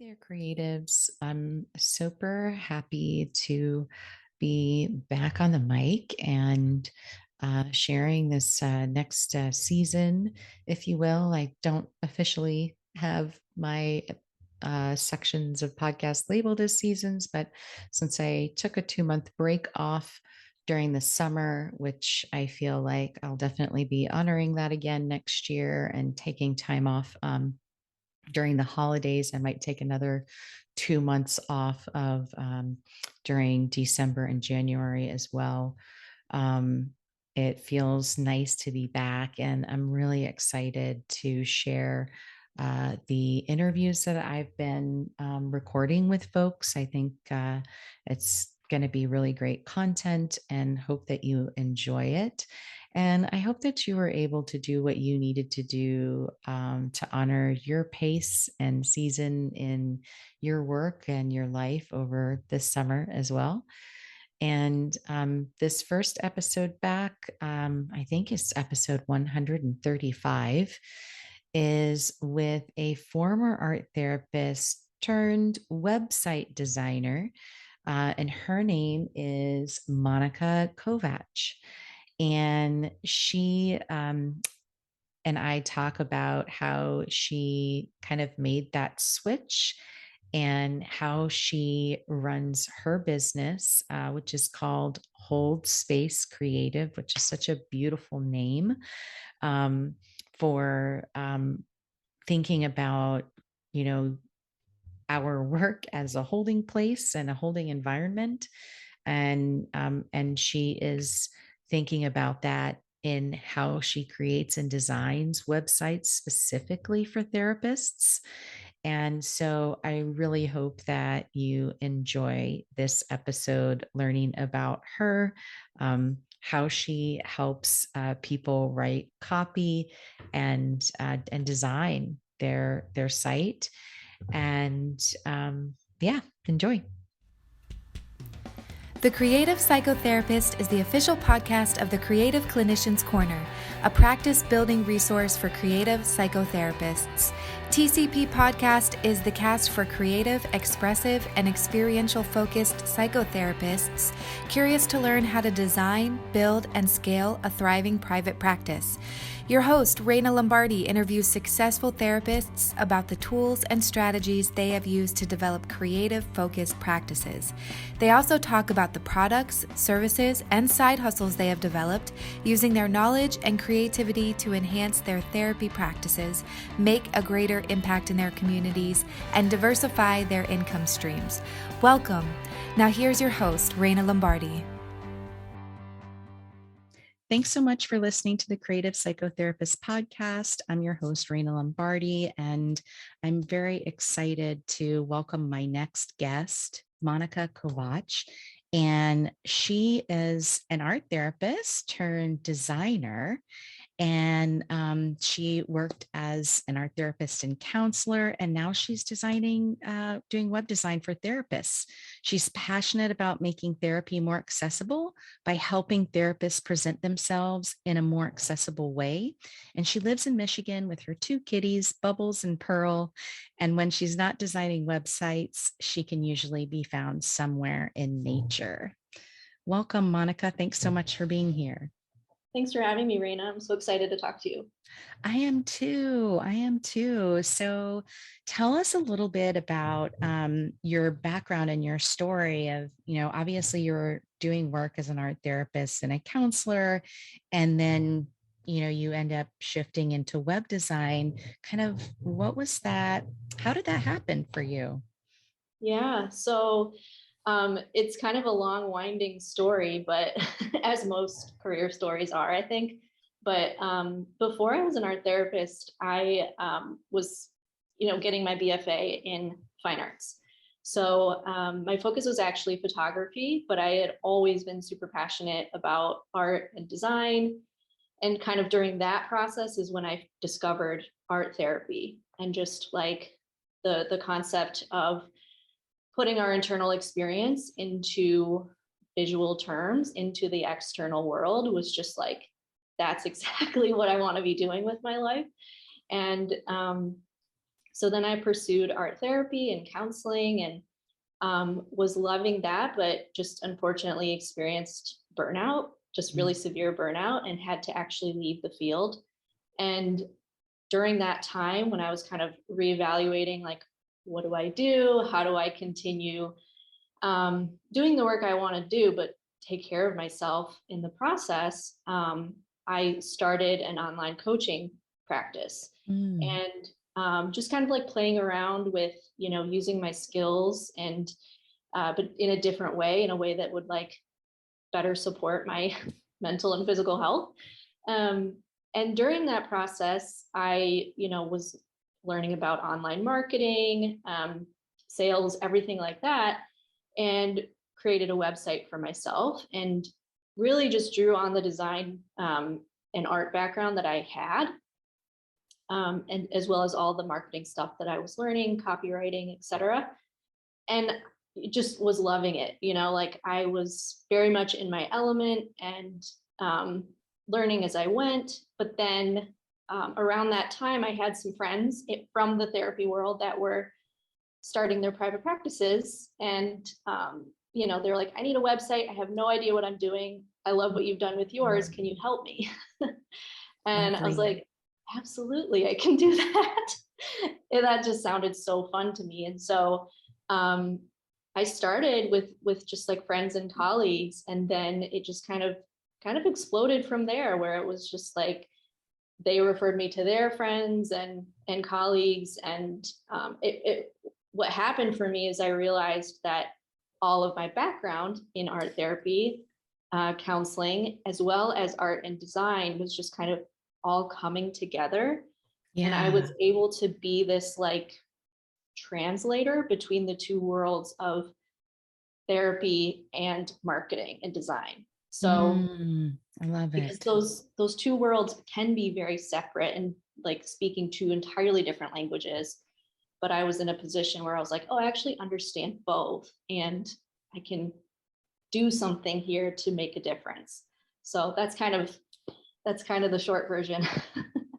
There, creatives. I'm super happy to be back on the mic and sharing this next season, if you will. I don't officially have my sections of podcasts labeled as seasons, but since I took a 2 month break off during the summer, which I feel like I'll definitely be honoring that again next year and taking time off. During the holidays. I might take another 2 months off of during December and January as well. Um, it feels nice to be back, and I'm really excited to share the interviews that I've been recording with folks. I think it's going to be really great content and hope that you enjoy it. And I hope that you were able to do what you needed to do to honor your pace and season in your work and your life over this summer as well. And this first episode back, I think it's episode 135, is with a former art therapist turned website designer. And her name is Monica Kovach. And she and I talk about how she kind of made that switch and how she runs her business, which is called Hold Space Creative, which is such a beautiful name um, for thinking about, you know, our work as a holding place and a holding environment. And she is thinking about that in how she creates and designs websites specifically for therapists. And so I really hope that you enjoy this episode learning about her, how she helps people write copy and design their site. And yeah, enjoy. The Creative Psychotherapist is the official podcast of the Creative Clinicians Corner, a practice-building resource for creative psychotherapists. TCP Podcast is the cast for creative, expressive, and experiential-focused psychotherapists curious to learn how to design, build, and scale a thriving private practice. Your host, Raina Lombardi, interviews successful therapists about the tools and strategies they have used to develop creative, focused practices. They also talk about the products, services, and side hustles they have developed using their knowledge and creativity to enhance their therapy practices, make a greater impact in their communities, and diversify their income streams. Welcome. Now here's your host, Raina Lombardi. Thanks so much for listening to the Creative Psychotherapist podcast. I'm your host, Raina Lombardi, and I'm very excited to welcome my next guest, Monica Kovach. And she is an art therapist turned designer. And she worked as an art therapist and counselor, and now she's doing web design for therapists. She's passionate about making therapy more accessible by helping therapists present themselves in a more accessible way. And she lives in Michigan with her two kitties, Bubbles and Pearl. And when she's not designing websites, she can usually be found somewhere in nature. Welcome, Monica. Thanks so much for being here. Thanks for having me, Raina. I'm so excited to talk to you. I am too. So tell us a little bit about your background and your story of, obviously you're doing work as an art therapist and a counselor, and then, you end up shifting into web design. Kind of what was that? How did that happen for you? Yeah, so it's kind of a long, winding story, but as most career stories are, I think. But before I was an art therapist, I was, getting my BFA in fine arts. So my focus was actually photography, but I had always been super passionate about art and design. And kind of during that process is when I discovered art therapy and just like the concept of putting our internal experience into visual terms, into the external world was just like, that's exactly what I want to be doing with my life. And So then I pursued art therapy and counseling, and was loving that, but just unfortunately experienced burnout, just really severe burnout, and had to actually leave the field. And during that time, when I was kind of reevaluating, like, what do I do? How do I continue doing the work I want to do, but take care of myself in the process? I started an online coaching practice, Mm. and just kind of like playing around with, using my skills, and but in a different way, in a way that would like better support my mental and physical health. Um, and during that process, I, was learning about online marketing, sales, everything like that, and created a website for myself, and really just drew on the design and art background that I had, and as well as all the marketing stuff that I was learning, copywriting, etc. And just was loving it, like I was very much in my element, and learning as I went. But then around that time, I had some friends from the therapy world that were starting their private practices, and they're like, I need a website. I have no idea what I'm doing. I love what you've done with yours. Can you help me? And I was Lovely. like, absolutely, I can do that. And that just sounded so fun to me. And so um, I started with just like friends and colleagues, and then it just kind of exploded from there, where it was just like they referred me to their friends and colleagues. And what happened for me is I realized that all of my background in art therapy, counseling, as well as art and design, was just kind of all coming together. And I Yeah. was able to be this like translator between the two worlds of therapy and marketing and design. So I love because it. those two worlds can be very separate and like speaking two entirely different languages, but I was in a position where I was like, oh, I actually understand both, and I can do something here to make a difference. So that's kind of the short version.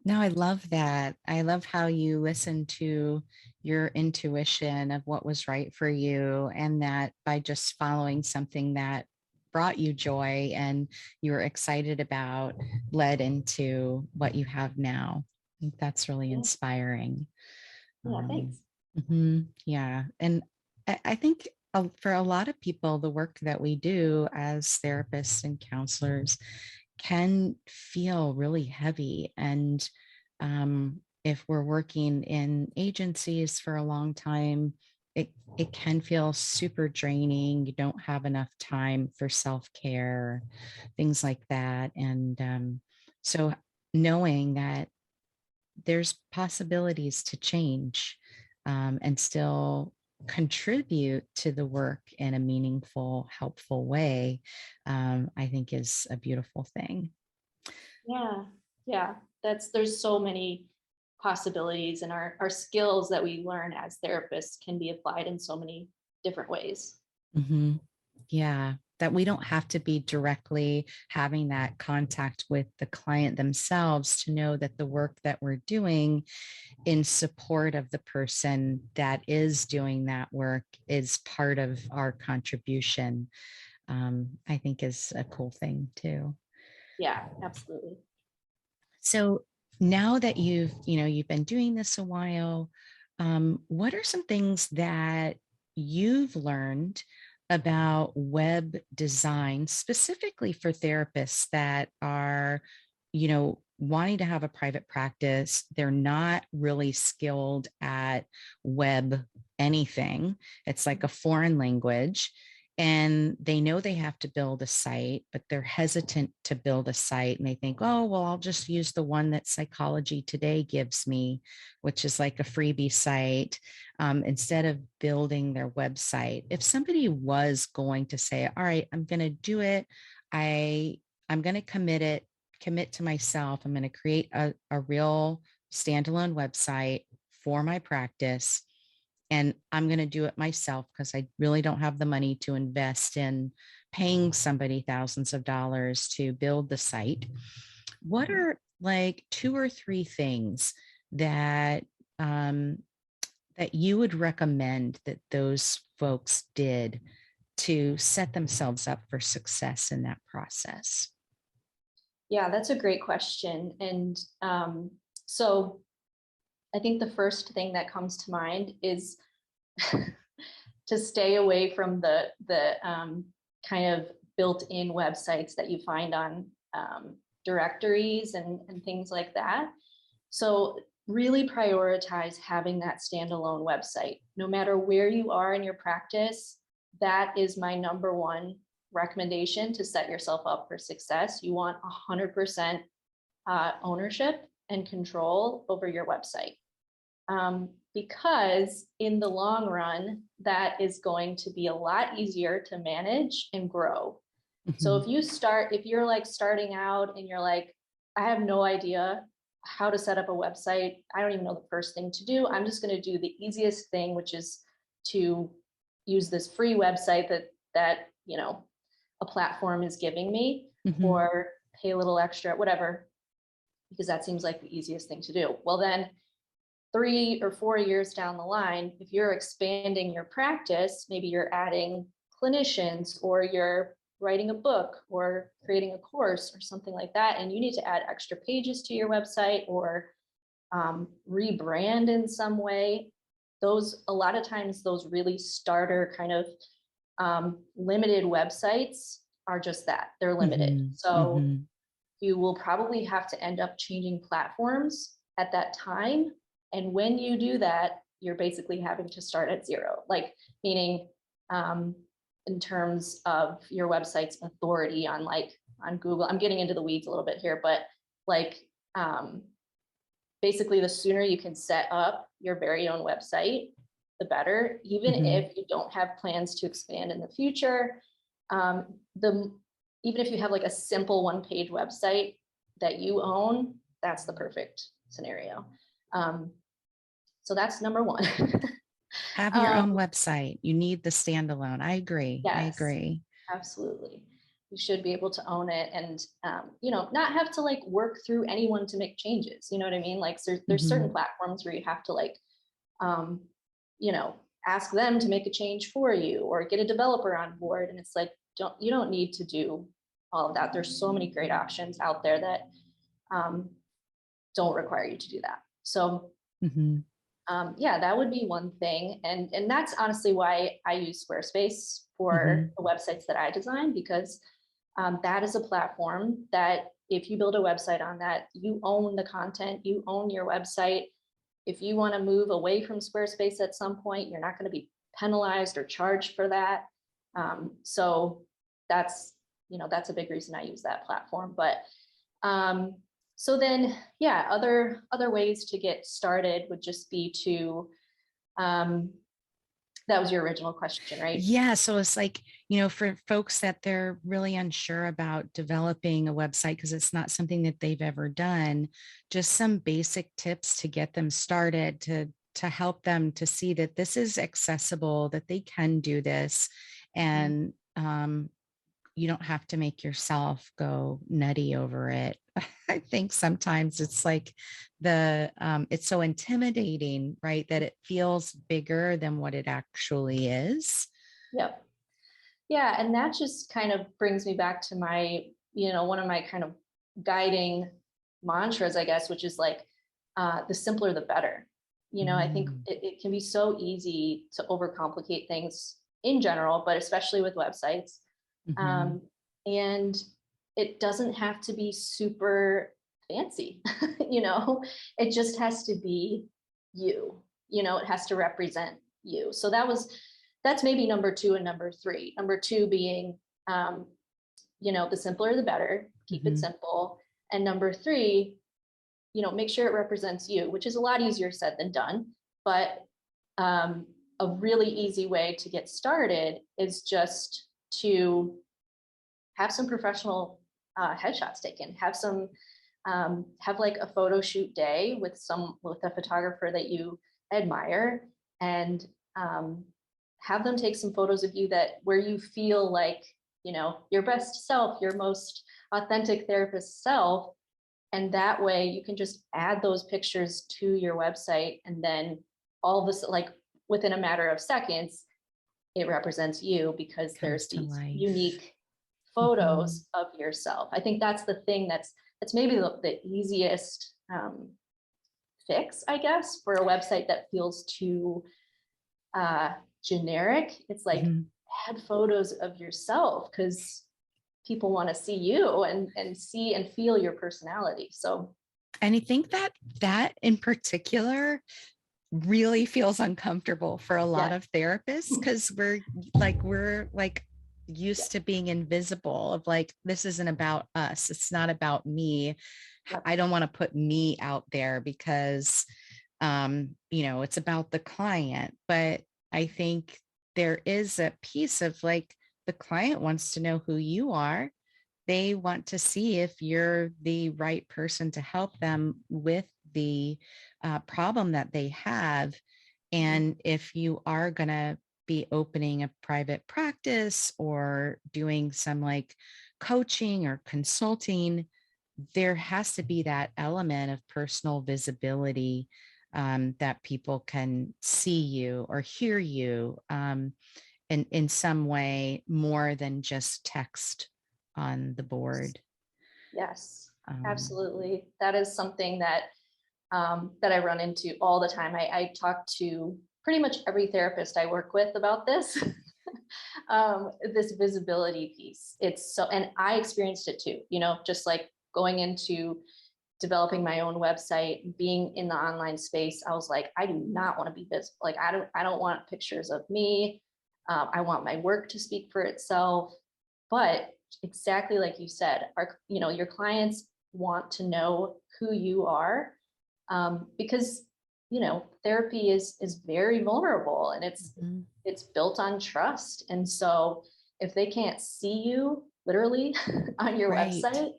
No, I love that. I love how you listen to your intuition of what was right for you, and that by just following something that brought you joy and you were excited about led into what you have now. I think that's really Yeah, inspiring. yeah, Um, thanks. yeah. And I think for a lot of people, the work that we do as therapists and counselors can feel really heavy. And if we're working in agencies for a long time, it can feel super draining. You don't have enough time for self-care, things like that. And so knowing that there's possibilities to change and still contribute to the work in a meaningful, helpful way, I think is a beautiful thing. Yeah, yeah. There's so many possibilities, and our skills that we learn as therapists can be applied in so many different ways. Hmm. Yeah, that we don't have to be directly having that contact with the client themselves to know that the work that we're doing in support of the person that is doing that work is part of our contribution. I think is a cool thing too. Yeah, absolutely. So now that you've been doing this a while, what are some things that you've learned about web design, specifically for therapists that are, wanting to have a private practice? They're not really skilled at web anything. It's like a foreign language. And they know they have to build a site, but they're hesitant to build a site. And they think, oh, well, I'll just use the one that Psychology Today gives me, which is like a freebie site, instead of building their website. If somebody was going to say, all right, I'm going to do it, I'm going to commit to myself. I'm going to create a real standalone website for my practice, and I'm going to do it myself because I really don't have the money to invest in paying somebody thousands of dollars to build the site. What are like two or three things that that you would recommend that those folks did to set themselves up for success in that process? Yeah, that's a great question. And so I think the first thing that comes to mind is to stay away from the kind of built-in websites that you find on directories and things like that. So really prioritize having that standalone website. No matter where you are in your practice, that is my number one recommendation to set yourself up for success. You want 100% ownership and control over your website. Because in the long run, that is going to be a lot easier to manage and grow. So if you're like starting out and you're like, I have no idea how to set up a website, I don't even know the first thing to do, I'm just going to do the easiest thing, which is to use this free website that a platform is giving me, or pay a little extra, whatever, because that seems like the easiest thing to do. Well, then 3 or 4 years down the line, if you're expanding your practice, maybe you're adding clinicians, or you're writing a book or creating a course or something like that, and you need to add extra pages to your website or rebrand in some way, a lot of times those really starter kind of limited websites are just that, they're limited. So you will probably have to end up changing platforms at that time. And when you do that, you're basically having to start at zero, like meaning in terms of your website's authority on Google. I'm getting into the weeds a little bit here, but basically the sooner you can set up your very own website, the better, even if you don't have plans to expand in the future. Even if you have like a simple one-page website that you own, that's the perfect scenario. So that's number one. Have your own website. You need the standalone. I agree. Yes, I agree. Absolutely. You should be able to own it and, not have to like work through anyone to make changes. You know what I mean? Like there's certain platforms where you have to ask them to make a change for you or get a developer on board. And it's like, you don't need to do all of that. There's so many great options out there that don't require you to do that. So that would be one thing. And that's honestly why I use Squarespace for the websites that I design, because that is a platform that if you build a website on that, you own the content, you own your website. If you want to move away from Squarespace at some point, you're not going to be penalized or charged for that. So that's a big reason I use that platform. But so then, other ways to get started would just be to, that was your original question, right? Yeah. So it's like, for folks that they're really unsure about developing a website because it's not something that they've ever done, just some basic tips to get them started, to help them to see that this is accessible, that they can do this. And you don't have to make yourself go nutty over it. I think sometimes it's like it's so intimidating, right? That it feels bigger than what it actually is. Yep. Yeah. And that just kind of brings me back to my, one of my kind of guiding mantras, I guess, which is like, the simpler, the better. I think it can be so easy to overcomplicate things in general, but especially with websites. And it doesn't have to be super fancy, it just has to be you, it has to represent you. So that's maybe number 2 and number 3. Number 2 being, the simpler, the better, keep it simple. And number 3, make sure it represents you, which is a lot easier said than done. But a really easy way to get started is just to have some professional headshots taken, have like a photo shoot day with a photographer that you admire, and have them take some photos of you where you feel like, your best self, your most authentic therapist self. And that way you can just add those pictures to your website and then all of this, like within a matter of seconds, it represents you because Comes there's to these life. unique Mhm. photos of yourself. I think that's the thing that's maybe the easiest fix, I guess, for a website that feels too uh, generic. It's like Mhm. add photos of yourself because people want to see you and see and feel your personality. So And I think that that in particular really feels uncomfortable for a lot yeah, of therapists because we're like yeah, used to being invisible of like this isn't about us, it's not about me. yeah, I don't want to put me out there because it's about the client. But I think there is a piece of like the client wants to know who you are. They want to see if you're the right person to help them with the problem that they have. mhm, And if you are going to be opening a private practice or doing some like coaching or consulting, there has to be that element of personal visibility, that people can see you or hear you, in some way more than just text on the board. yes, Um, absolutely. That is something that I run into all the time. I talk to pretty much every therapist I work with about this. This visibility piece. It's so, and I experienced it too, just like going into developing my own website, being in the online space, I was like, I do not want to be visible. Like, I don't want pictures of me. I want my work to speak for itself. But exactly like you said, your clients want to know who you are, because therapy is very vulnerable, and mhm. it's built on trust. And so if they can't see you literally on your Right. website,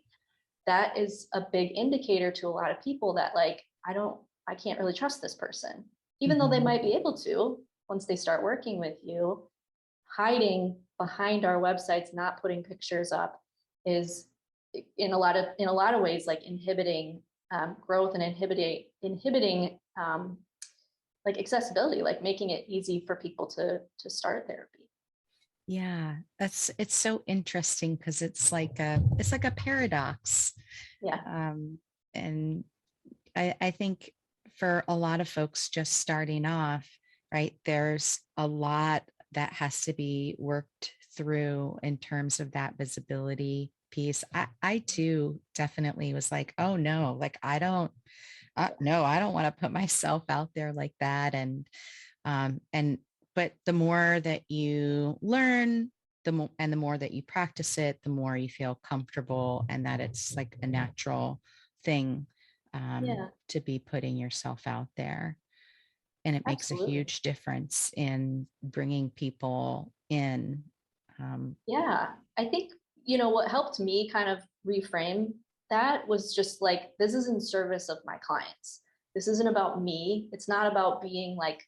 that is a big indicator to a lot of people that, like, I can't really trust this person, even though they Mhm. might be able to once they start working with you. Hiding behind our websites, not putting pictures up, is in a lot of ways like inhibiting growth, and inhibiting like accessibility, like making it easy for people to start therapy. Yeah, it's so interesting because it's like a paradox. Yeah, Um, and I think for a lot of folks just starting off, right, there's a lot that has to be worked through in terms of that visibility piece. I too definitely was like, oh no, like I don't, no, I don't want to put myself out there like that. And but the more that you learn, the more that you practice it, the more you feel comfortable and that it's like a natural thing, yeah, to be putting yourself out there. And it makes a absolutely. huge difference in bringing people in. Um, Yeah, I think, what helped me kind of reframe that was just like, this is in service of my clients. This isn't about me. It's not about being like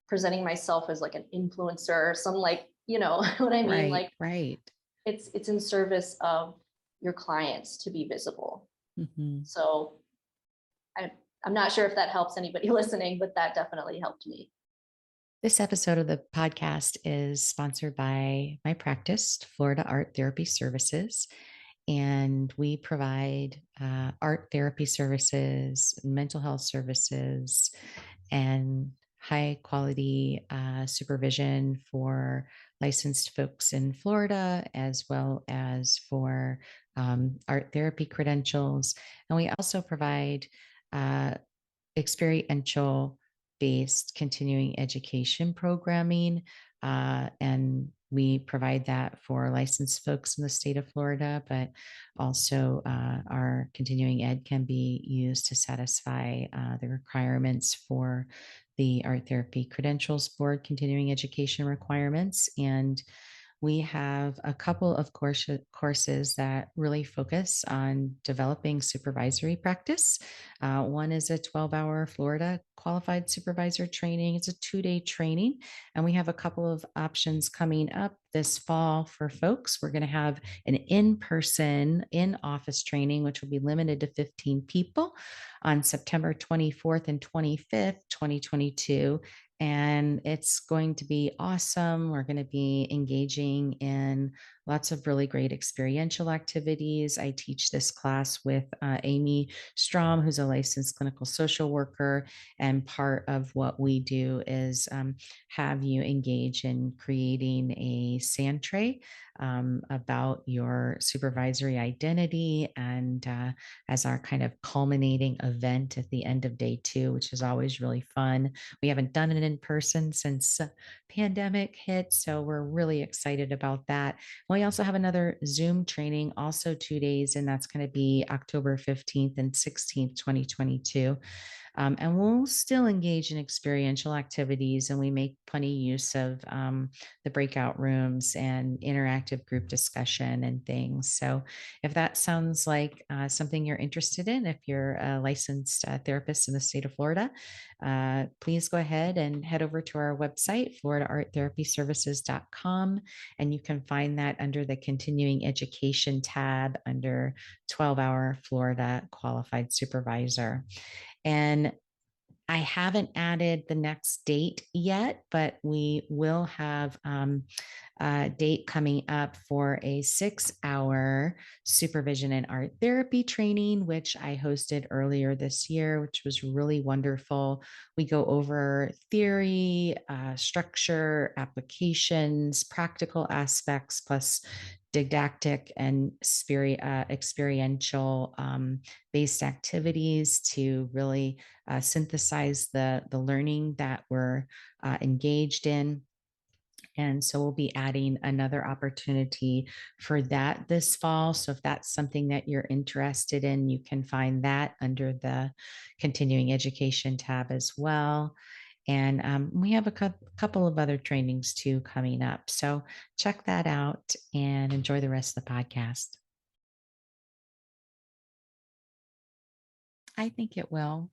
presenting myself as like an influencer or some, like, what I mean? right, Like, right. it's in service of your clients to be visible. Mhm. So I, I'm not sure if that helps anybody listening, but that definitely helped me. This episode of the podcast is sponsored by my practice, Florida Art Therapy Services. And we provide art therapy services, mental health services, and high quality supervision for licensed folks in Florida, as well as for art therapy credentials. And we also provide uh, experiential based continuing education programming. And we provide that for licensed folks in the state of Florida, but also our continuing ed can be used to satisfy the requirements for the Art Therapy Credentials Board continuing education requirements. And we have a couple of courses that really focus on developing supervisory practice. One is a 12-hour Florida qualified supervisor training. It's a 2-day training. And we have a couple of options coming up this fall for folks. We're going to have an in-person, in-office training, which will be limited to 15 people on September 24th and 25th, 2022. And it's going to be awesome. We're going to be engaging in lots of really great experiential activities. I teach this class with Amy Strom, who's a licensed clinical social worker. And part of what we do is have you engage in creating a sand tray about your supervisory identity, and as our kind of culminating event at the end of day 2, which is always really fun. We haven't done it in person since pandemic hit, so we're really excited about that. We also have another Zoom training, also 2 days, and that's going to be October 15th and 16th, 2022. And we'll still engage in experiential activities, and we make plenty use of the breakout rooms and interactive group discussion and things. So if that sounds like something you're interested in, if you're a licensed therapist in the state of Florida, please go ahead and head over to our website, floridaarttherapyservices.com, and you can find that under the continuing education tab under 12-hour Florida qualified supervisor. And I haven't added the next date yet, but we will have a date coming up for a 6-hour supervision and art therapy training, which I hosted earlier this year, which was really wonderful. We go over theory, structure, applications, practical aspects, plus didactic and experiential based activities to really synthesize the learning that we're engaged in. And so we'll be adding another opportunity for that this fall. So if that's something that you're interested in, you can find that under the continuing education tab as well. And we have a couple of other trainings too coming up. So check that out and enjoy the rest of the podcast. I think it will.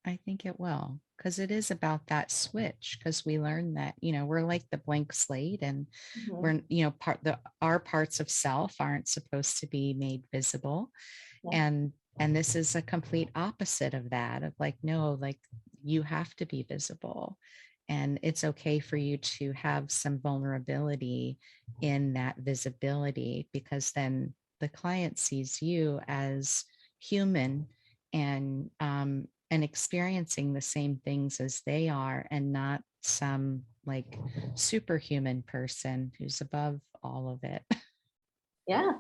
I think it will, because it is about that switch, because we learned that, we're like the blank slate, and Mhm. we're, our parts of self aren't supposed to be made visible. Yeah. And this is a complete opposite of that, of like, no, like you have to be visible, and it's okay for you to have some vulnerability in that visibility, because then the client sees you as human and experiencing the same things as they are, and not some like superhuman person who's above all of it. Yeah.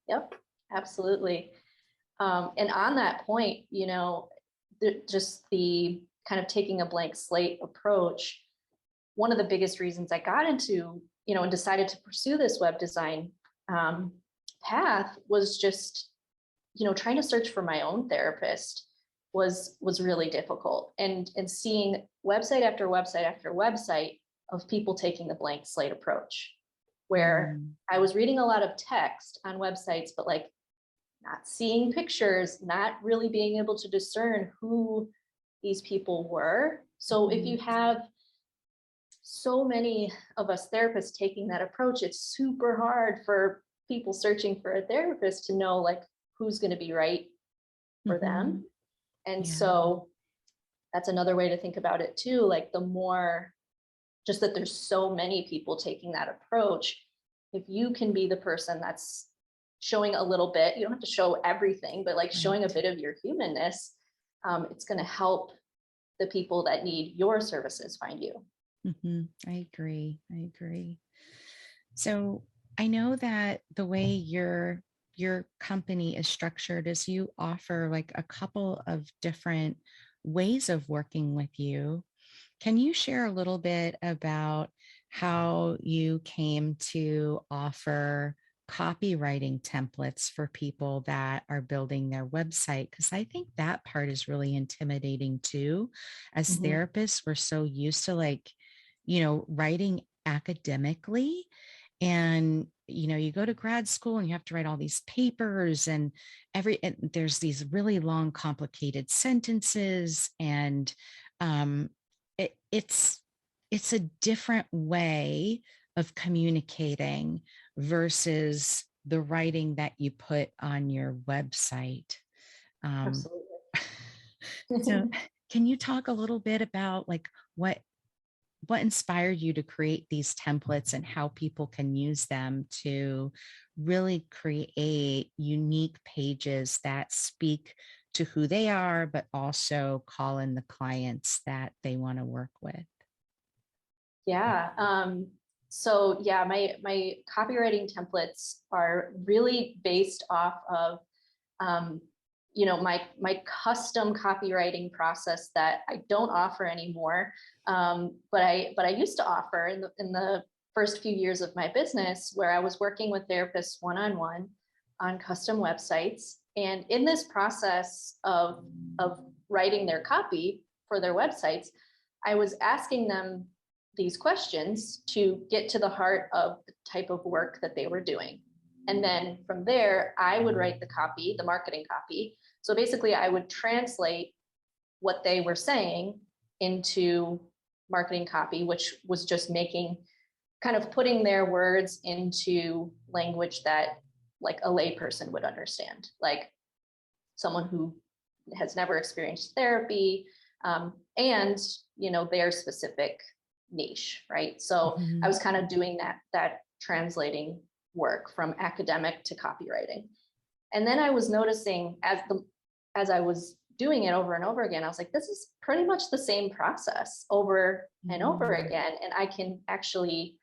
Yep. Absolutely. And on that point, just the kind of taking a blank slate approach, one of the biggest reasons I got into, and decided to pursue this web design path was just, trying to search for my own therapist was really difficult. And seeing website after website after website of people taking the blank slate approach, where I was reading a lot of text on websites, but like not seeing pictures, not really being able to discern who these people were. So if you have so many of us therapists taking that approach, it's super hard for people searching for a therapist to know like who's going to be right for them. And so that's another way to think about it too. Like the more, just that there's so many people taking that approach, if you can be the person that's showing a little bit, you don't have to show everything, but like showing a bit of your humanness, it's going to help the people that need your services find you. I agree. So I know that the way your company is structured is you offer like a couple of different ways of working with you. Can you share a little bit about how you came to offer copywriting templates for people that are building their website? Because I think that part is really intimidating too. As therapists, we're so used to like, writing academically, And, you go to grad school and you have to write all these papers and there's these really long, complicated sentences. And um, it's a different way of communicating versus the writing that you put on your website. Um, Absolutely. so can you talk a little bit about like what inspired you to create these templates and how people can use them to really create unique pages that speak to who they are, but also call in the clients that they want to work with? Yeah. So yeah, my copywriting templates are really based off of um, my custom copywriting process that I don't offer anymore. But I used to offer in the first few years of my business, where I was working with therapists one-on-one on custom websites. And in this process of writing their copy for their websites, I was asking them these questions to get to the heart of the type of work that they were doing. And then from there, I would write the copy, the marketing copy. So basically, I would translate what they were saying into marketing copy, which was just kind of putting their words into language that like a layperson would understand, like someone who has never experienced therapy, and their specific niche, right? So I Mhm. was kind of doing that translating work from academic to copywriting. And then I was noticing as I was doing it over and over again, I was like, this is pretty much the same process over and over Mhm. again. And I can actually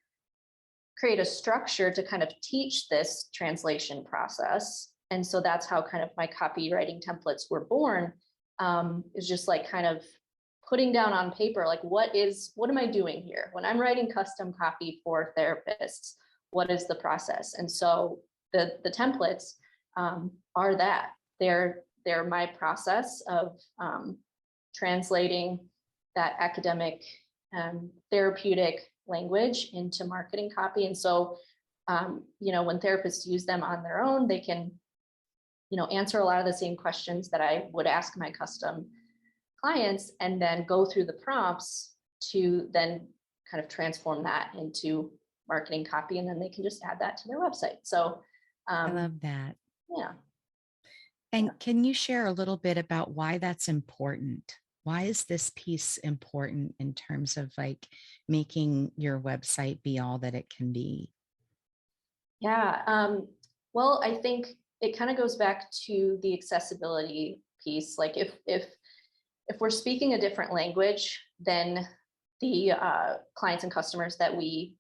create a structure to kind of teach this translation process. And so that's how kind of my copywriting templates were born. Is just like kind of putting down on paper, like what am I doing here when I'm writing custom copy for therapists? What is the process? And so the templates are that they're my process of translating that academic therapeutic language into marketing copy. And so, when therapists use them on their own, they can, answer a lot of the same questions that I would ask my custom clients, and then go through the prompts to then kind of transform that into marketing copy. And then they can just add that to their website. So, I um, love that. yeah, yeah. And can you share a little bit about why that's important? Why is this piece important in terms of like making your website be all that it can be? Yeah. Well, I think it kind of goes back to the accessibility piece. Like if we're speaking a different language, then the clients and customers that we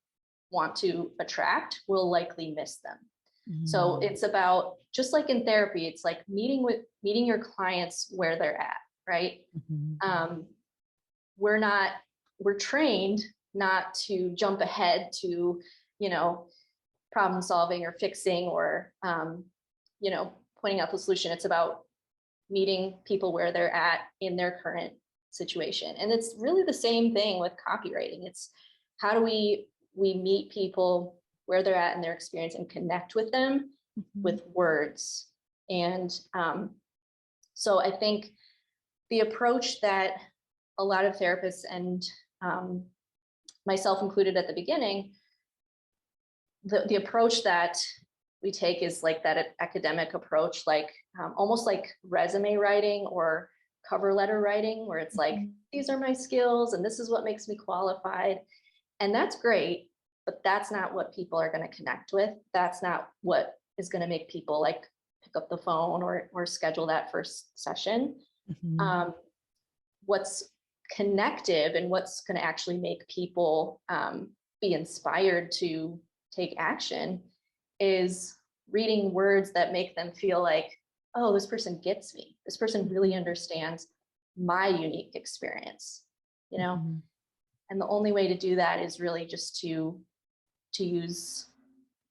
want to attract will likely miss them. So Mhm. it's about, just like in therapy, it's like meeting your clients where they're at, right? Mhm. Um, we're not we're trained not to jump ahead to, you know, problem solving or fixing or pointing out the solution. It's about meeting people where they're at in their current situation. And it's really the same thing with copywriting. It's how do we meet people where they're at in their experience and connect with them Mhm. with words. And so I think the approach that a lot of therapists and um, myself included at the beginning, the approach that we take is like that academic approach, like almost like resume writing or cover letter writing, where it's like, Mhm. these are my skills and this is what makes me qualified. And that's great, but that's not what people are going to connect with. That's not what is going to make people like pick up the phone or schedule that first session. Mhm. Um, what's connective and what's going to actually make people be inspired to take action is reading words that make them feel like, oh, this person gets me. This person really Mhm. understands my unique experience, you know? Mhm. And the only way to do that is really just to use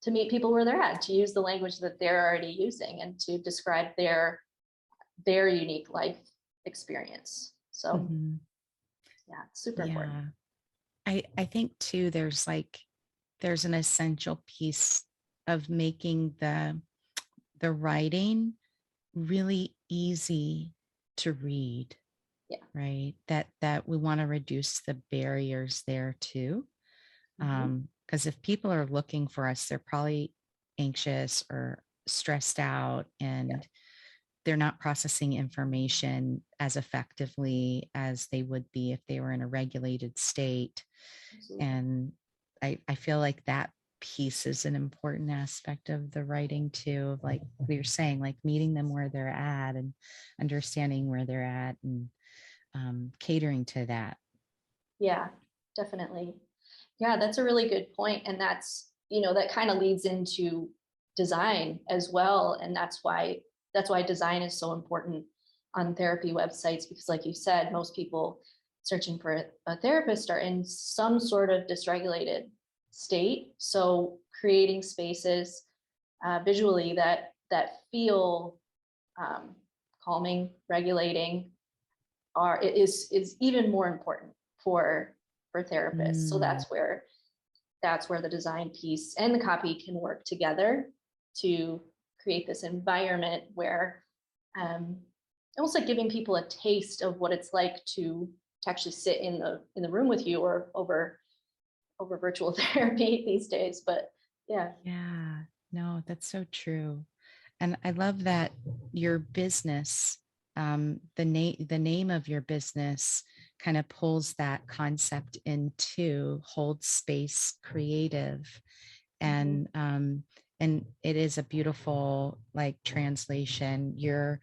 to meet people where they're at, to use the language that they're already using and to describe their unique life experience. So Mhm. yeah, it's super important. Yeah. I think too, there's like there's an essential piece of making the writing really easy to read, Yeah. right? That we want to reduce the barriers there too. Because if people are looking for us, they're probably anxious or stressed out, Yeah. and they're not processing information as effectively as they would be if they were in a regulated state. Absolutely. And I feel like that piece is an important aspect of the writing too, of like we were saying, like meeting them where they're at and understanding where they're at, and catering to that. Yeah, definitely. Yeah, that's a really good point. And that's, that kind of leads into design as well. And that's why design is so important on therapy websites, because like you said, most people searching for a therapist are in some sort of dysregulated state. So creating spaces visually that feel calming, regulating is even more important for therapists. So Mm, that's where the design piece and the copy can work together to create this environment where almost like giving people a taste of what it's like to actually sit in the room with you, or over virtual therapy these days. But yeah. yeah, no, that's so true. And I love that your business, the name of your business kind of pulls that concept into Hold Space Creative. Mhm. And it is a beautiful like translation. You're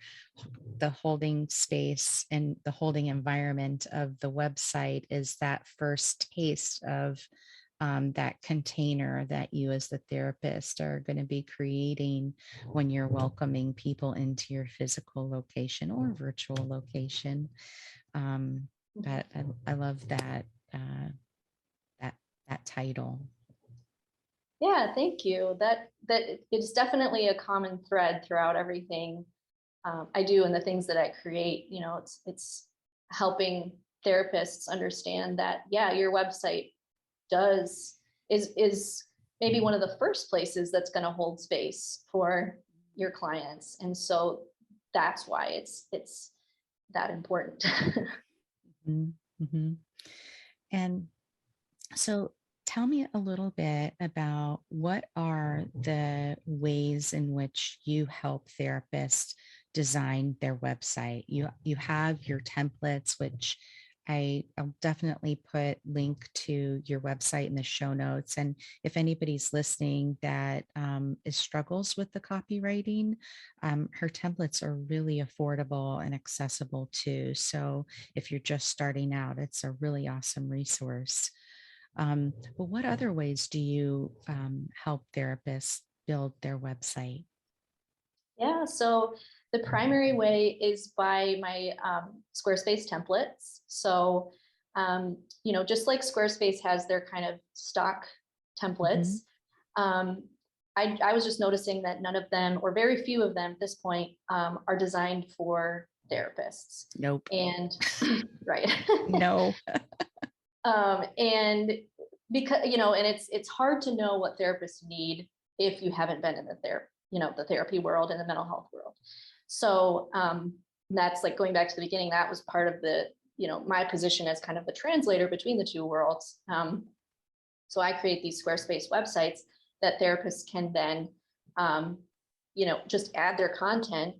the holding space and the holding environment of the website is that first taste of that container that you as the therapist are going to be creating when you're welcoming people into your physical location or virtual location. Um, that I love that that title. Yeah, thank you. That it's definitely a common thread throughout everything I do and the things that I create. It's helping therapists understand that, yeah, your website does is maybe one of the first places that's going to hold space for your clients, and so that's why it's that important. Mhm, mhm. And so tell me a little bit about what are the ways in which you help therapists design their website. You have your templates, which I'll definitely put link to your website in the show notes. And if anybody's listening that struggles with the copywriting, her templates are really affordable and accessible too. So if you're just starting out, it's a really awesome resource. But what other ways do you help therapists build their website? Yeah, so the primary way is by my Squarespace templates. So, just like Squarespace has their kind of stock Mhm. templates, um, I was just noticing that none of them, or very few of them at this point, are designed for therapists. Nope. And right. No. And because, and it's hard to know what therapists need if you haven't been in the therapy world and the mental health world. So that's like going back to the beginning. That was part of my position as kind of the translator between the two worlds. So I create these Squarespace websites that therapists can then, just add their content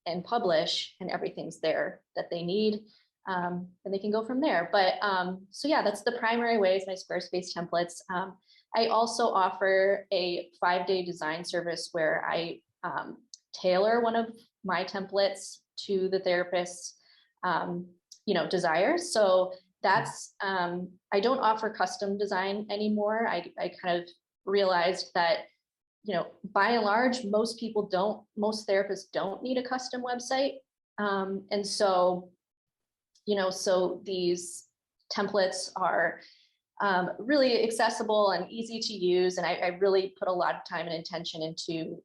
and publish, and everything's there that they need. And they can go from there. But so yeah, that's the primary way is my Squarespace templates. I also offer a 5-day design service where I tailor one of my templates to the therapist's, desires. So that's, I don't offer custom design anymore. I kind of realized that, by and large, most therapists don't need a custom website. And so, so these templates are really accessible and easy to use. And I really put a lot of time and intention into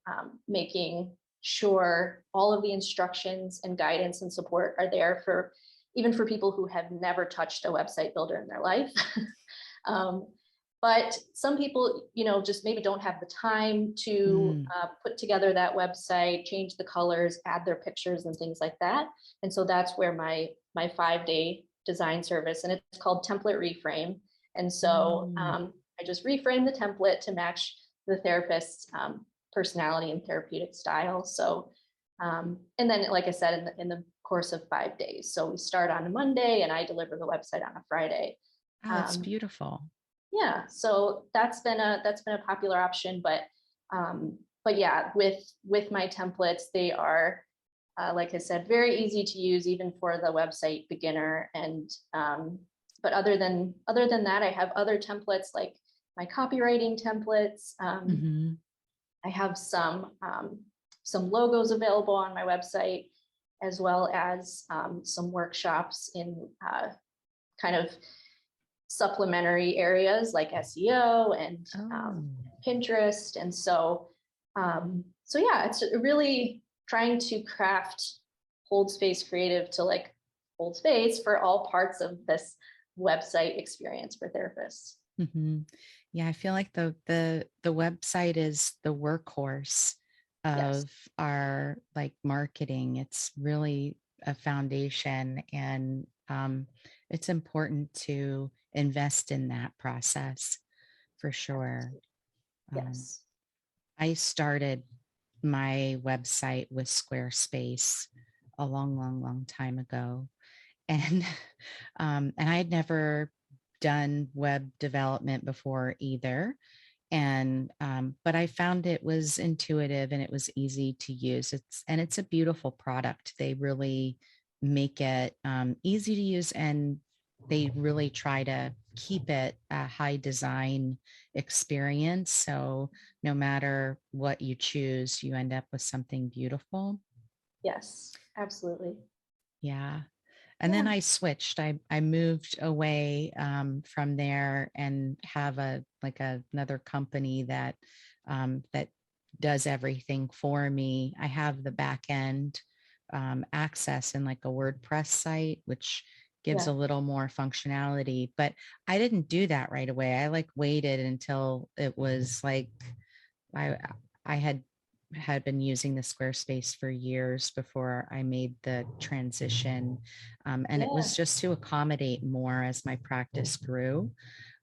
making sure all of the instructions and guidance and support are there for even for people who have never touched a website builder in their life. um, But some people, just maybe don't have the time to Mm. put together that website, change the colors, add their pictures and things like that. And so that's where my 5-day design service, and it's called Template Reframe. And so Mm. I just reframe the template to match the therapist's personality and therapeutic style. So, and then, like I said, in the course of 5 days. So we start on a Monday, and I deliver the website on a Friday. Oh, that's Um, beautiful. yeah, so that's been a popular option, but yeah, with my templates, they are like I said, very easy to use even for the website beginner. And but other than that, I have other templates like my copywriting templates. Hmm. I have some logos available on my website, as well as some workshops in kind of supplementary areas like SEO and Oh. Pinterest. And so yeah, it's really trying to craft Hold Space Creative to like hold space for all parts of this website experience for therapists. Hmm. Yeah, I feel like the website is the workhorse Yes, of our like marketing. It's really a foundation, and it's important to invest in that process for sure. absolutely. Um, Yes. I started my website with Squarespace a long, long, long time ago, and and I had never done web development before either. And but I found it was intuitive and it was easy to use. It's a beautiful product. They really make it easy to use, and they really try to keep it a high design experience. So no matter what you choose, you end up with something beautiful. Yes, absolutely. Yeah. And then Yeah. I switched. I moved away from there and have another company that does everything for me. I have the back end access in like a WordPress site, which gives Yeah. a little more functionality. But I didn't do that right away. I like waited until it was like I I had been using the Squarespace for years before I made the transition. And it Yeah. was just to accommodate more as my practice grew.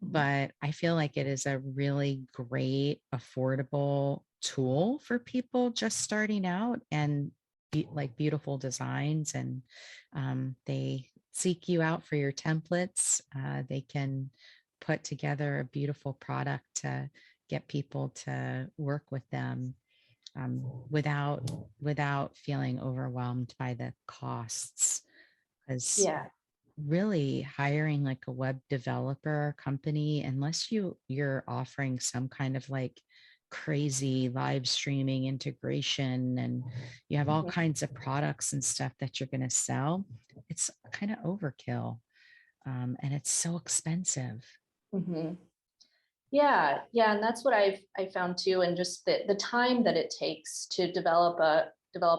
Mhm. But I feel like it is a really great, affordable tool for people just starting out, and like beautiful designs. And they seek you out for your templates. They can put together a beautiful product to get people to work with them without feeling overwhelmed by the costs. Because Yeah. really hiring like a web developer company, unless you're offering some kind of like crazy live streaming integration and you have all Mhm. kinds of products and stuff that you're going to sell, it's kind of overkill. And it's so expensive. Mhm. Yeah, yeah, and that's what I found too, and just the time that it takes to develop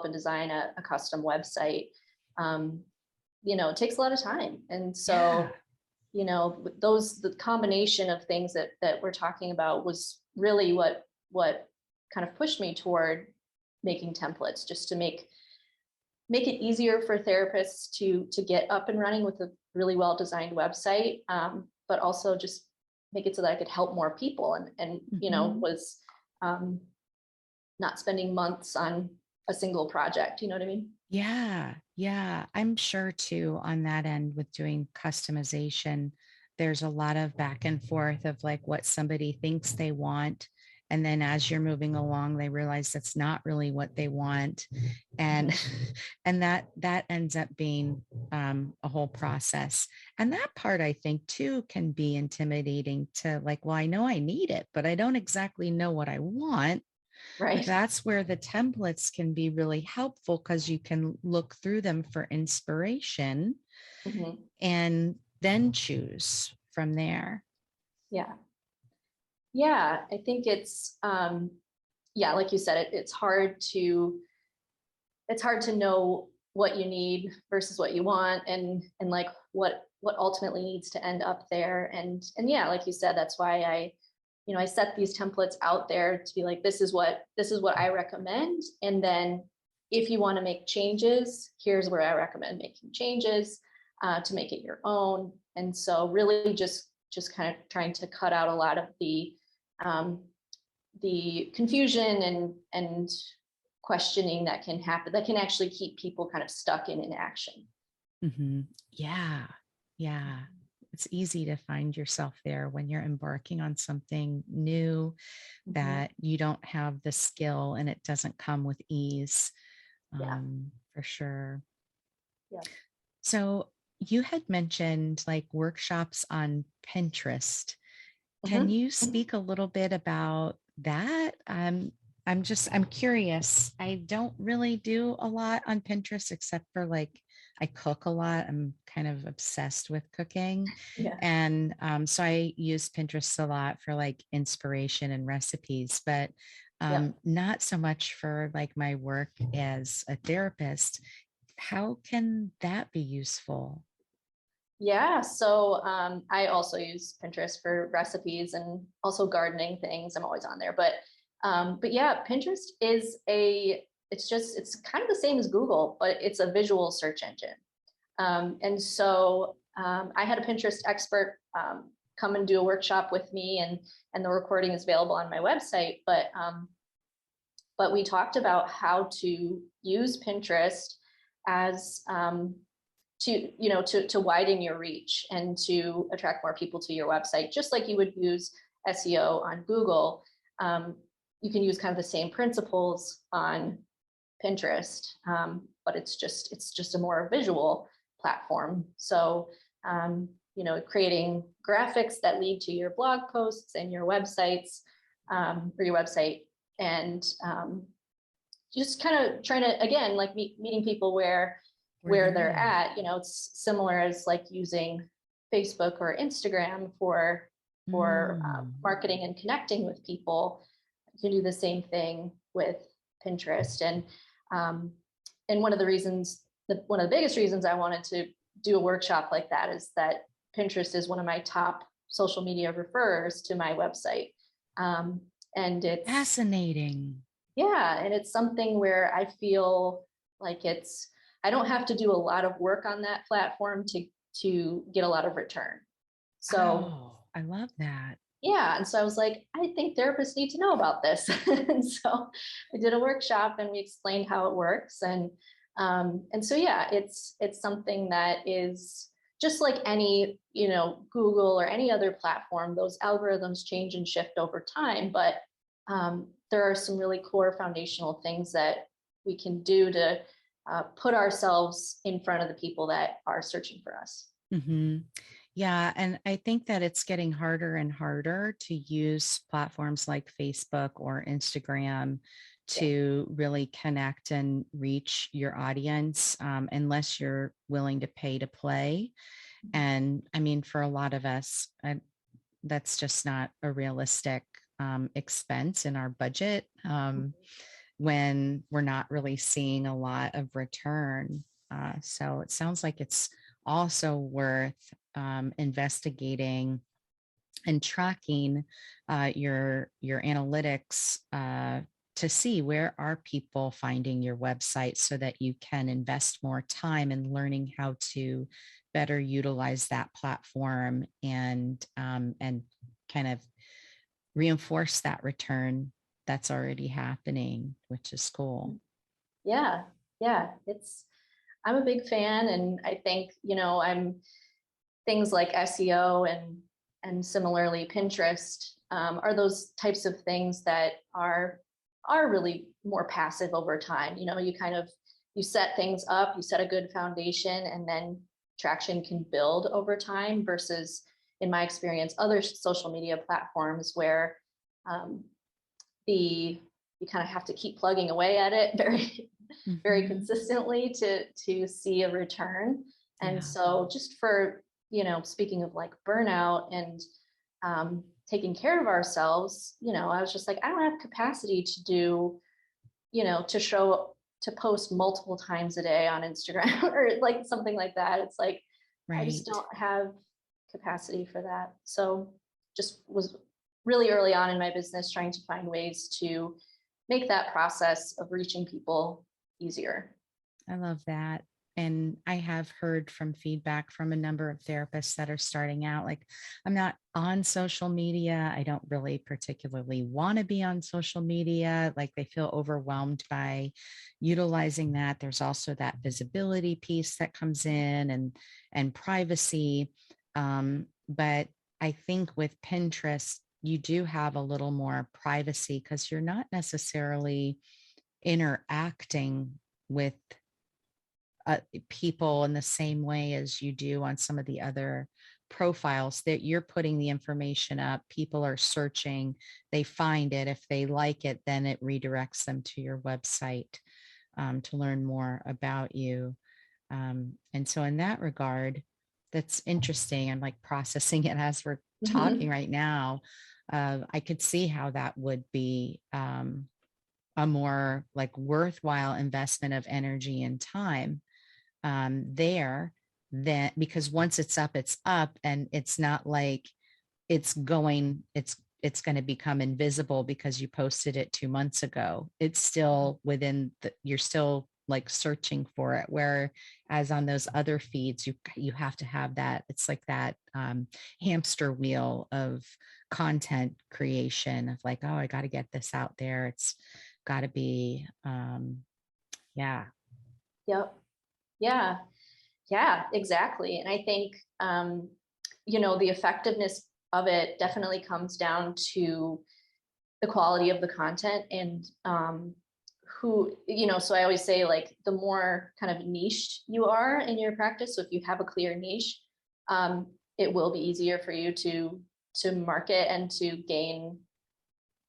and design a custom website. Um, it takes a lot of time, and Yeah. so the combination of things that we're talking about was really what kind of pushed me toward making templates, just to make it easier for therapists to get up and running with a really well designed website, but also just make it so that I could help more people, and Mhm. was um, not spending months on a single project. You know what I mean? Yeah, yeah. I'm sure too on that end with doing customization, there's a lot of back and forth of like what somebody thinks they want. And then as you're moving along, they realize that's not really what they want. And Mhm. and that ends up being a whole process. And that part I think too can be intimidating to like, well, I know I need it, but I don't exactly know what I want. But Right. that's where the templates can be really helpful because you can look through them for inspiration Mhm. and then choose from there. Yeah. Yeah. I think yeah, like you said, it's hard to know what you need versus what you want, and like what ultimately needs to end up there. And yeah, like you said, that's why I set these templates out there to be like, this is what I recommend. And then if you want to make changes, here's where I recommend making changes to make it your own. And so really just kind of trying to cut out a lot of the confusion and questioning that can happen, that can actually keep people kind of stuck in inaction. Mm-hmm. Yeah. Yeah. It's easy to find yourself there when you're embarking on something new that you don't have the skill and it doesn't come with ease. Yeah. For sure. Yeah. So you had mentioned like workshops on Pinterest. Can Mhm. you speak a little bit about that? I'm curious. I don't really do a lot on Pinterest except for like I cook a lot. I'm kind of obsessed with cooking. Yeah. And so I use Pinterest a lot for like inspiration and recipes, but Yep. not so much for like my work as a therapist. How can that be useful? Yeah. So I also use Pinterest for recipes and also gardening things. I'm always on there. But yeah, Pinterest is it's kind of the same as Google, but it's a visual search engine. And so I had a Pinterest expert come and do a workshop with me, and the recording is available on my website. But we talked about how to use Pinterest as to widen your reach and to attract more people to your website, just like you would use SEO on Google. You can use kind of the same principles on Pinterest, but it's just a more visual platform. So creating graphics that lead to your blog posts and your websites, or your website, and just kind of trying to, again, like meeting people where they're at. It's similar as like using Facebook or Instagram for Mm. marketing and connecting with people. You can do the same thing with Pinterest. And one of the biggest reasons I wanted to do a workshop like that is that Pinterest is one of my top social media referrers to my website. And it's Fascinating. yeah, and it's something where I feel like I don't have to do a lot of work on that platform to get a lot of return. So Oh, I love that. yeah, and so I was like, I think therapists need to know about this. And so we did a workshop and we explained how it works. And so yeah, it's something that is just like any, Google or any other platform. Those algorithms change and shift over time, but there are some really core foundational things that we can do to put ourselves in front of the people that are searching for us. Hmm. Yeah. And I think that it's getting harder and harder to use platforms like Facebook or Instagram Yeah. to really connect and reach your audience, unless you're willing to pay to play. And I mean, for a lot of us, that's just not a realistic expense in our budget when we're not really seeing a lot of return. So it sounds like it's also worth investigating and tracking your analytics to see where are people finding your website so that you can invest more time in learning how to better utilize that platform and kind of reinforce that return that's already happening, which is cool. Yeah. Yeah. I'm a big fan. And I think, I'm things like SEO and similarly Pinterest are those types of things that are really more passive over time. You set things up, you set a good foundation, and then traction can build over time versus, in my experience, other social media platforms where um, you kind of have to keep plugging away at it very Mhm. consistently to see a return. And Yeah. so just for, speaking of like burnout and taking care of ourselves, I was just like, I don't have capacity to do, to post multiple times a day on Instagram or like something like that. It's like, I just Right. don't have capacity for that. So just was really early on in my business trying to find ways to make that process of reaching people easier. I love that. And I have heard from feedback from a number of therapists that are starting out. Like, I'm not on social media. I don't really particularly want to be on social media. Like, they feel overwhelmed by utilizing that. There's also that visibility piece that comes in and privacy. But I think with Pinterest, you do have a little more privacy because you're not necessarily interacting with people in the same way as you do on some of the other profiles, that you're putting the information up, people are searching, they find it, if they like it, then it redirects them to your website to learn more about you. And so in that regard, that's interesting. I'm like processing it as we're talking Mhm. right now. I could see how that would be a more like worthwhile investment of energy and time there, that because once it's up, and it's not like it's going to become invisible because you posted it 2 months ago. It's still within you're still like searching for it, whereas on those other feeds you have to have that, it's like that hamster wheel of content creation of like, oh, I got to get this out there, it's got to be yeah. Yep. Yeah. Yeah, exactly. And I think, the effectiveness of it definitely comes down to the quality of the content and so I always say, like, the more kind of niche you are in your practice. So if you have a clear niche, it will be easier for you to market and to gain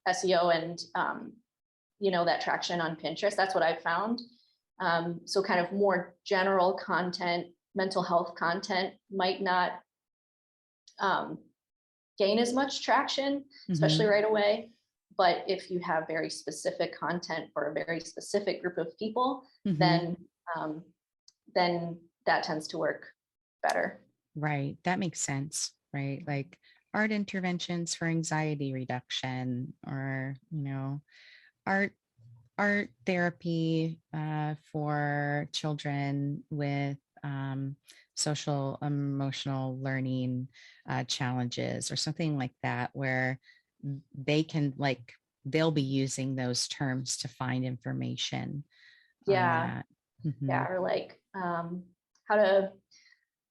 SEO and that traction on Pinterest. That's what I've found. So kind of more general content, mental health content might not um, gain as much traction, especially Mhm. right away. But if you have very specific content for a very specific group of people, Mhm. then um, then that tends to work better. Right. That makes sense. Right. Like art interventions for anxiety reduction, or, art therapy for children with social emotional learning challenges, or something like that, where they can like they'll be using those terms to find information on Yeah, that. Mhm. yeah, or like how to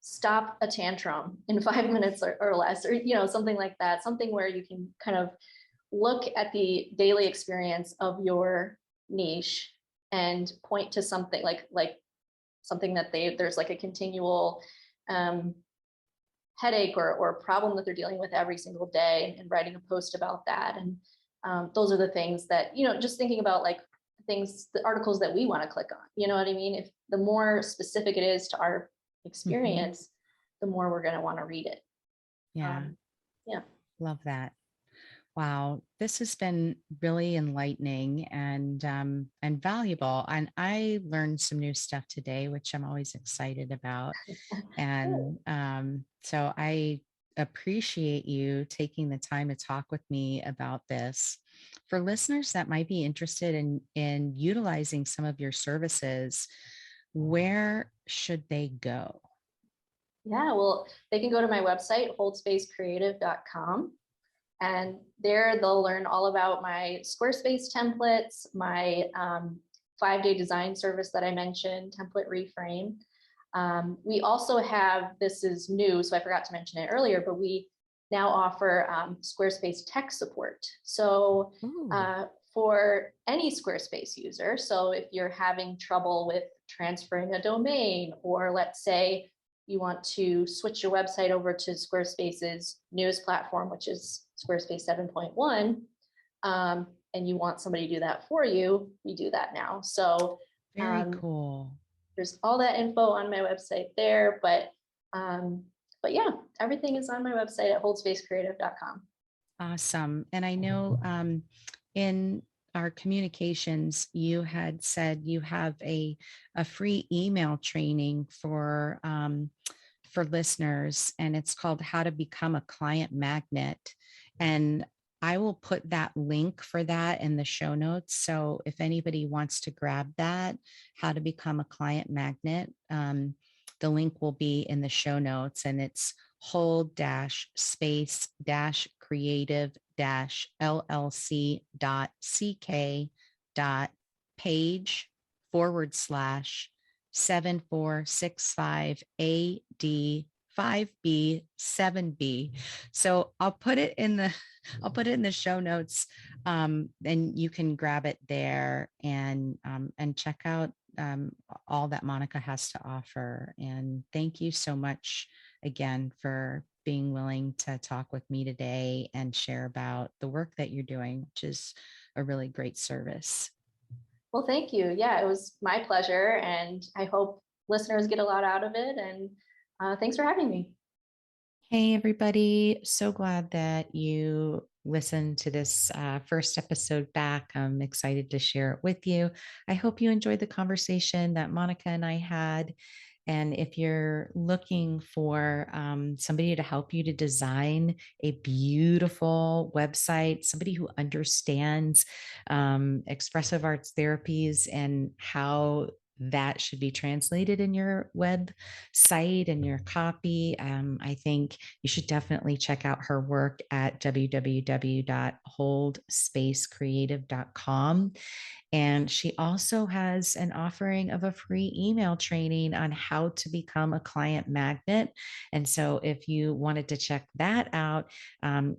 stop a tantrum in 5 minutes or less, or something like that. Something where you can kind of look at the daily experience of your niche and point to something like something that there's like a continual um, headache or problem that they're dealing with every single day, and writing a post about that. And those are the things that, just thinking about, like, the articles that we want to click on. You know what I mean? If the more specific it is to our Mhm. experience, the more we're going to want to read it. Yeah. um, yeah. Love that. Wow, this has been really enlightening and valuable. And I learned some new stuff today, which I'm always excited about. Good. And so I appreciate you taking the time to talk with me about this. For listeners that might be interested in utilizing some of your services, where should they go? Yeah, well, they can go to my website, holdspacecreative.com. And there they'll learn all about my Squarespace templates, my 5-day design service that I mentioned, Template Reframe. We also have, this is new, so I forgot to mention it earlier, but we now offer Squarespace tech support. So Ooh. for any Squarespace user, so if you're having trouble with transferring a domain, or let's say you want to switch your website over to Squarespace's newest platform, which is Squarespace 7.1, and you want somebody to do that for you, we do that now. So Very um, cool. there's all that info on my website there, but yeah, everything is on my website at holdspacecreative.com. Awesome. And I know in our communications, you had said you have a free email training for listeners, and it's called How to Become a Client Magnet. And I will put that link for that in the show notes. So if anybody wants to grab that, How to Become a Client Magnet, the link will be in the show notes, and it's hold space creative llc.ck.page /7465AD 5B 7B. So I'll put it in the show notes, and you can grab it there and check out all that Monica has to offer. And thank you so much again for being willing to talk with me today and share about the work that you're doing, which is a really great service. Well, thank you. Yeah, it was my pleasure, and I hope listeners get a lot out of it. And thanks for having me. Hey, everybody. So glad that you listened to this first episode back. I'm excited to share it with you. I hope you enjoyed the conversation that Monica and I had. And if you're looking for somebody to help you to design a beautiful website, somebody who understands expressive arts therapies and how that should be translated in your website and your copy, I think you should definitely check out her work at www.holdspacecreative.com. And she also has an offering of a free email training on how to become a client magnet. And so if you wanted to check that out,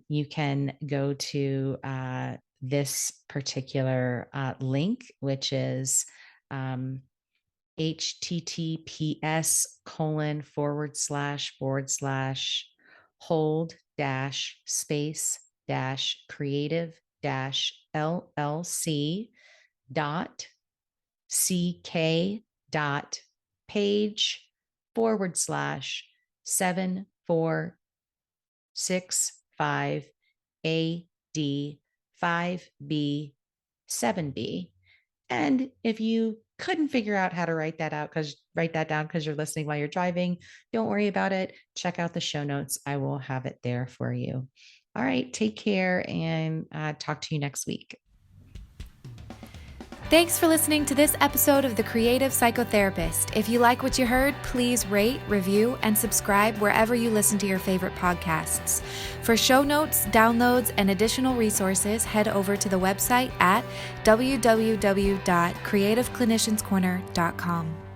you can go to this particular link, which is https://hold space creative llc dot ck dot page /7465 AD 5B 7B. And if you couldn't figure out how to write that down because you're listening while you're driving, don't worry about it. Check out the show notes. I will have it there for you. All right, take care, and talk to you next week. Thanks for listening to this episode of The Creative Psychotherapist. If you like what you heard, please rate, review, and subscribe wherever you listen to your favorite podcasts. For show notes, downloads, and additional resources, head over to the website at www.creativeclinicianscorner.com.